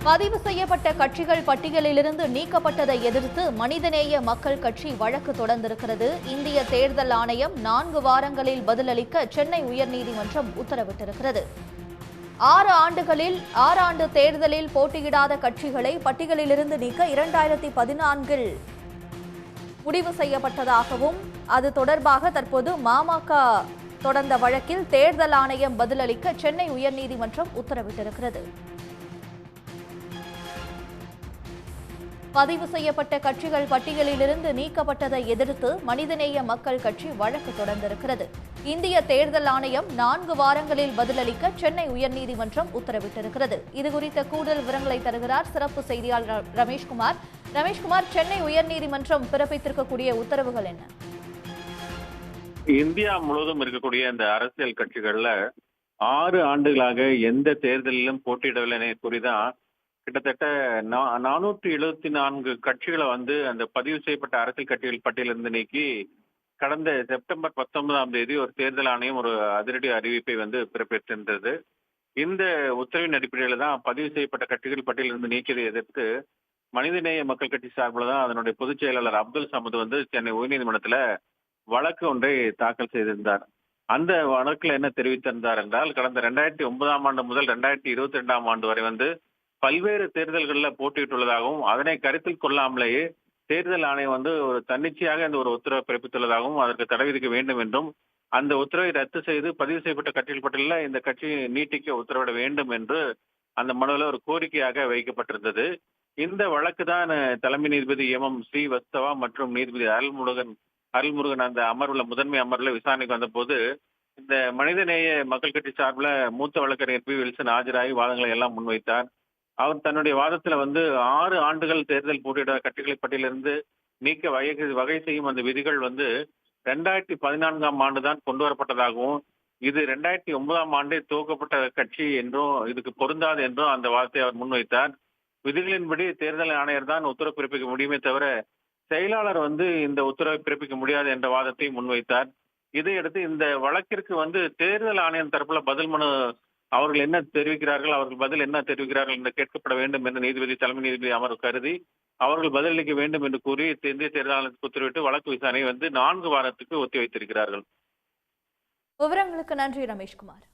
பதிவு செய்யப்பட்ட கட்சிகள் பட்டியலிலிருந்து நீக்கப்பட்டதை எதிர்த்து மனிதநேய மக்கள் கட்சி வழக்கு தொடர்ந்திருக்கிறது. இந்திய தேர்தல் ஆணையம் 4 வாரங்களில் பதிலளிக்க சென்னை உயர்நீதிமன்றம் உத்தரவிட்டிருக்கிறது. 6 ஆண்டு தேர்தலில் போட்டியிடாத கட்சிகளை பட்டியலிலிருந்து நீக்க 2014இல் முடிவு செய்யப்பட்டதாகவும் அது தொடர்பாக தற்போது பாமக தொடர்ந்த வழக்கில் தேர்தல் ஆணையம் பதிலளிக்க சென்னை உயர்நீதிமன்றம் உத்தரவிட்டிருக்கிறது. பதிவு செய்யப்பட்ட கட்சிகள் பட்டியலிலிருந்து நீக்கப்பட்டதை எதிர்த்து மனிதநேய மக்கள் கட்சி வழக்கு தொடர்ந்திருக்கிறது. இந்திய தேர்தல் ஆணையம் 4 வாரங்களில் பதிலளிக்க சென்னை உயர்நீதிமன்றம் உத்தரவிட்டிருக்கிறது. இதுகுறித்த கூடுதல் விவரங்களை தருகிறார் சிறப்பு செய்தியாளர் ரமேஷ்குமார். ரமேஷ்குமார், சென்னை உயர்நீதிமன்றம் பிறப்பித்திருக்கக்கூடிய உத்தரவுகள் என்ன? இந்தியா முழுவதும் இருக்கக்கூடிய இந்த அரசியல் கட்சிகள்ல 6 ஆண்டுகளாக எந்த தேர்தலிலும் போட்டியிடவில்லை கூறிதான் கிட்டத்தட்ட 474 கட்சிகளை அந்த பதிவு செய்யப்பட்ட அரசியல் கட்சிகள் பட்டியலிருந்து நீக்கி கடந்த செப்டம்பர் 19ஆம் தேதி ஒரு தேர்தல் ஆணையம் ஒரு அதிரடி அறிவிப்பை பிறப்பித்திருந்தது. இந்த உத்தரவின் அடிப்படையில் தான் பதிவு செய்யப்பட்ட கட்சிகள் பட்டியலிருந்து நீக்கியதை எதிர்த்து மனிதநேய மக்கள் கட்சி சார்பில் தான் அதனுடைய பொதுச் செயலாளர் அப்துல் சமது சென்னை உயர்நீதிமன்றத்தில் வழக்கு ஒன்றை தாக்கல் செய்திருந்தார். அந்த வழக்கில் என்ன தெரிவித்திருந்தார் என்றால், கடந்த 2009ஆம் ஆண்டு முதல் 2022ஆம் ஆண்டு வரை பல்வேறு தேர்தல்களில் போட்டியிட்டுள்ளதாகவும் அதனை கருத்தில் கொள்ளாமலேயே தேர்தல் ஆணையம் ஒரு தன்னிச்சையாக ஒரு உத்தரவை பிறப்பித்துள்ளதாகவும் அதற்கு தடை விதிக்க வேண்டும் என்றும் அந்த உத்தரவை ரத்து செய்து பதிவு செய்யப்பட்ட கட்சிகள் பட்டியலில் இந்த கட்சி நீட்டிக்க உத்தரவிட வேண்டும் என்று அந்த மனுவில் ஒரு கோரிக்கையாக வைக்கப்பட்டிருந்தது. இந்த வழக்கு தான் தலைமை நீதிபதி எம் ஸ்ரீவத்சவா மற்றும் நீதிபதி அருள்முருகன் அந்த அமர்வுல முதன்மை அமர்வுல விசாரணைக்கு வந்தபோது இந்த மனிதநேய மக்கள் கட்சி சார்பில் மூத்த வழக்கறிஞர் பி வில்சன் ஆஜராகி வாதங்களை எல்லாம் முன்வைத்தார். அவர் தன்னுடைய வாதத்துல 6 ஆண்டுகள் தேர்தல் போட்டியிடாத கட்சிகளை பட்டியலிருந்து நீக்க வகை செய்யும் அந்த விதிகள் 2014ஆம் ஆண்டு தான் கொண்டு வரப்பட்டதாகவும் இது 2009ஆம் ஆண்டே துவக்கப்பட்ட கட்சி என்றும் இதுக்கு பொருந்தாது என்றும் அந்த வாதத்தை அவர் முன்வைத்தார். விதிகளின்படி தேர்தல் ஆணையர் தான் உத்தரவு பிறப்பிக்க முடியுமே தவிர செயலாளர் இந்த உத்தரவை பிறப்பிக்க முடியாது என்ற வாதத்தை முன்வைத்தார். இதையடுத்து இந்த வழக்கிற்கு தேர்தல் ஆணையம் தரப்புல பதில் மனு அவர்கள் என்ன தெரிவிக்கிறார்கள், அவர்கள் பதில் என்ன தெரிவிக்கிறார்கள் என்று கேட்கப்பட வேண்டும் என்று தலைமை நீதிபதி அமர்வு கருதி அவர்கள் பதிலளிக்க வேண்டும் என்று கூறி இந்திய தேர்தல் ஆணையத்துக்கு உத்தரவிட்டு வழக்கு விசாரணை 4 வாரத்துக்கு ஒத்திவைத்திருக்கிறார்கள். விவரங்களுக்கு நன்றி ரமேஷ்குமார்.